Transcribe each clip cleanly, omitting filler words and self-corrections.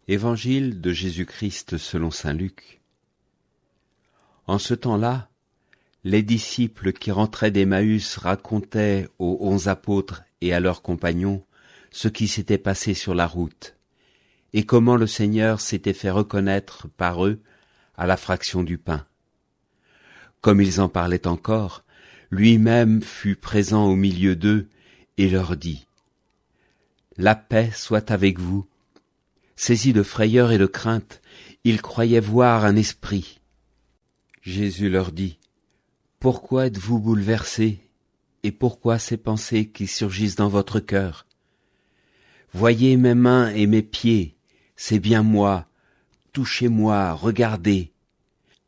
Évangile de Jésus-Christ selon saint Luc. En ce temps-là, les disciples qui rentraient d'Emmaüs racontaient aux 11 apôtres et à leurs compagnons ce qui s'était passé sur la route, et comment le Seigneur s'était fait reconnaître par eux à la fraction du pain. Comme ils en parlaient encore, lui-même fut présent au milieu d'eux et leur dit : « La paix soit avec vous. » Saisis de frayeur et de crainte, ils croyaient voir un esprit. Jésus leur dit : « Pourquoi êtes-vous bouleversés, et pourquoi ces pensées qui surgissent dans votre cœur ? Voyez mes mains et mes pieds, c'est bien moi. Touchez-moi, regardez.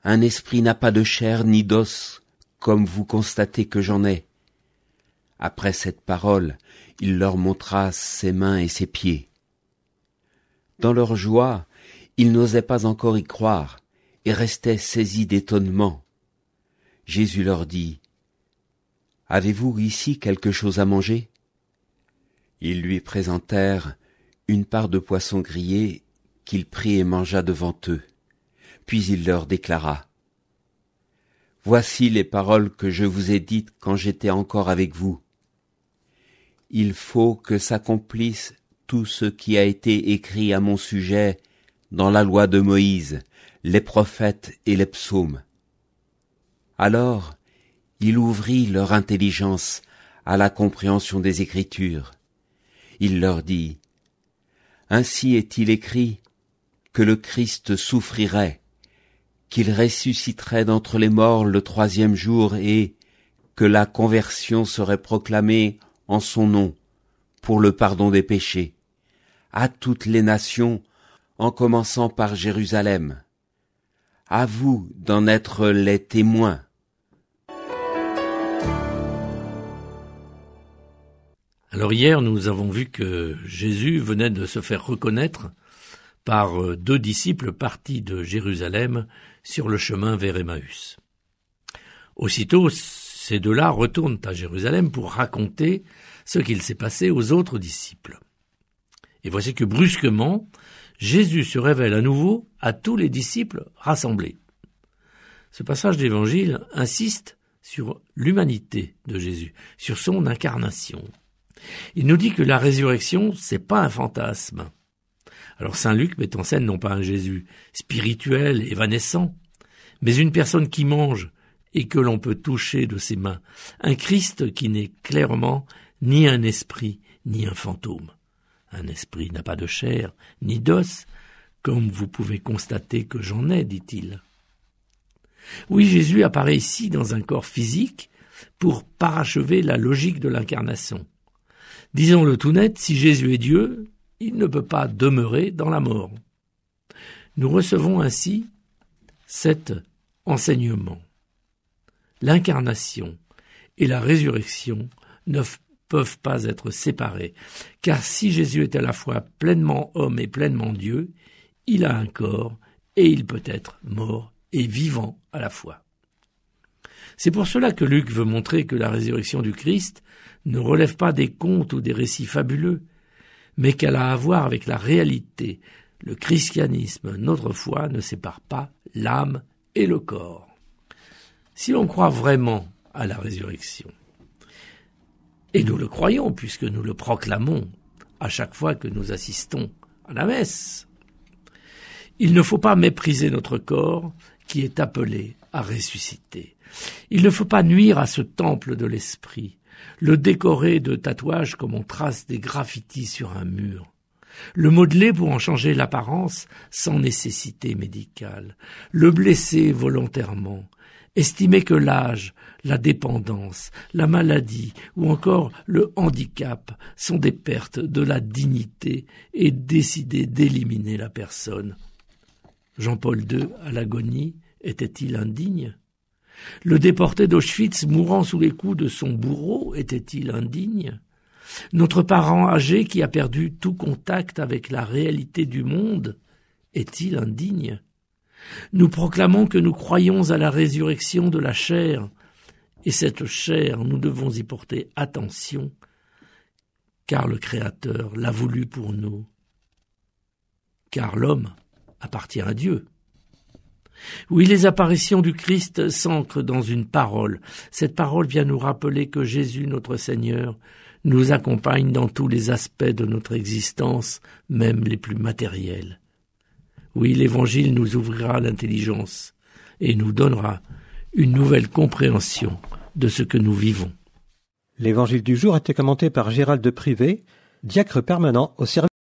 Un esprit n'a pas de chair ni d'os, comme vous constatez que j'en ai. » Après cette parole, il leur montra ses mains et ses pieds. Dans leur joie, ils n'osaient pas encore y croire et restaient saisis d'étonnement. Jésus leur dit : « Avez-vous ici quelque chose à manger ? » Ils lui présentèrent une part de poisson grillé qu'il prit et mangea devant eux. Puis il leur déclara : « Voici les paroles que je vous ai dites quand j'étais encore avec vous. Il faut que s'accomplisse tout ce qui a été écrit à mon sujet dans la loi de Moïse, les prophètes et les psaumes. » Alors, il ouvrit leur intelligence à la compréhension des Écritures. Il leur dit : « Ainsi est-il écrit que le Christ souffrirait, qu'il ressusciterait d'entre les morts le 3e jour et que la conversion serait proclamée en son nom pour le pardon des péchés à toutes les nations, en commençant par Jérusalem. À vous d'en être les témoins. » Alors hier, nous avons vu que Jésus venait de se faire reconnaître par 2 disciples partis de Jérusalem sur le chemin vers Emmaüs. Aussitôt, ces 2-là retournent à Jérusalem pour raconter ce qu'il s'est passé aux autres disciples. Et voici que brusquement, Jésus se révèle à nouveau à tous les disciples rassemblés. Ce passage d'évangile insiste sur l'humanité de Jésus, sur son incarnation. Il nous dit que la résurrection, c'est pas un fantasme. Alors saint Luc met en scène non pas un Jésus spirituel, évanescent, mais une personne qui mange et que l'on peut toucher de ses mains, un Christ qui n'est clairement ni un esprit ni un fantôme. Un esprit n'a pas de chair, ni d'os, comme vous pouvez constater que j'en ai, dit-il. Oui, Jésus apparaît ici dans un corps physique pour parachever la logique de l'incarnation. Disons-le tout net, si Jésus est Dieu, il ne peut pas demeurer dans la mort. Nous recevons ainsi cet enseignement. L'incarnation et la résurrection ne peuvent pas être séparés, car si Jésus est à la fois pleinement homme et pleinement Dieu, il a un corps et il peut être mort et vivant à la fois. C'est pour cela que Luc veut montrer que la résurrection du Christ ne relève pas des contes ou des récits fabuleux, mais qu'elle a à voir avec la réalité. Le christianisme, notre foi, ne sépare pas l'âme et le corps. Si l'on croit vraiment à la résurrection, et nous le croyons puisque nous le proclamons à chaque fois que nous assistons à la messe, il ne faut pas mépriser notre corps qui est appelé à ressusciter. Il ne faut pas nuire à ce temple de l'esprit, le décorer de tatouages comme on trace des graffitis sur un mur, le modeler pour en changer l'apparence sans nécessité médicale, le blesser volontairement, estimer que l'âge, la dépendance, la maladie ou encore le handicap sont des pertes de la dignité et décider d'éliminer la personne. Jean-Paul II, à l'agonie, était-il indigne ? Le déporté d'Auschwitz mourant sous les coups de son bourreau était-il indigne ? Notre parent âgé qui a perdu tout contact avec la réalité du monde est-il indigne ? Nous proclamons que nous croyons à la résurrection de la chair, et cette chair, nous devons y porter attention, car le Créateur l'a voulu pour nous. car l'homme appartient à Dieu. Oui, les apparitions du Christ s'ancrent dans une parole. Cette parole vient nous rappeler que Jésus, notre Seigneur, nous accompagne dans tous les aspects de notre existence, même les plus matériels. Oui, l'Évangile nous ouvrira l'intelligence et nous donnera une nouvelle compréhension de ce que nous vivons. L'Évangile du jour a été commenté par Gérald de Privé, diacre permanent au service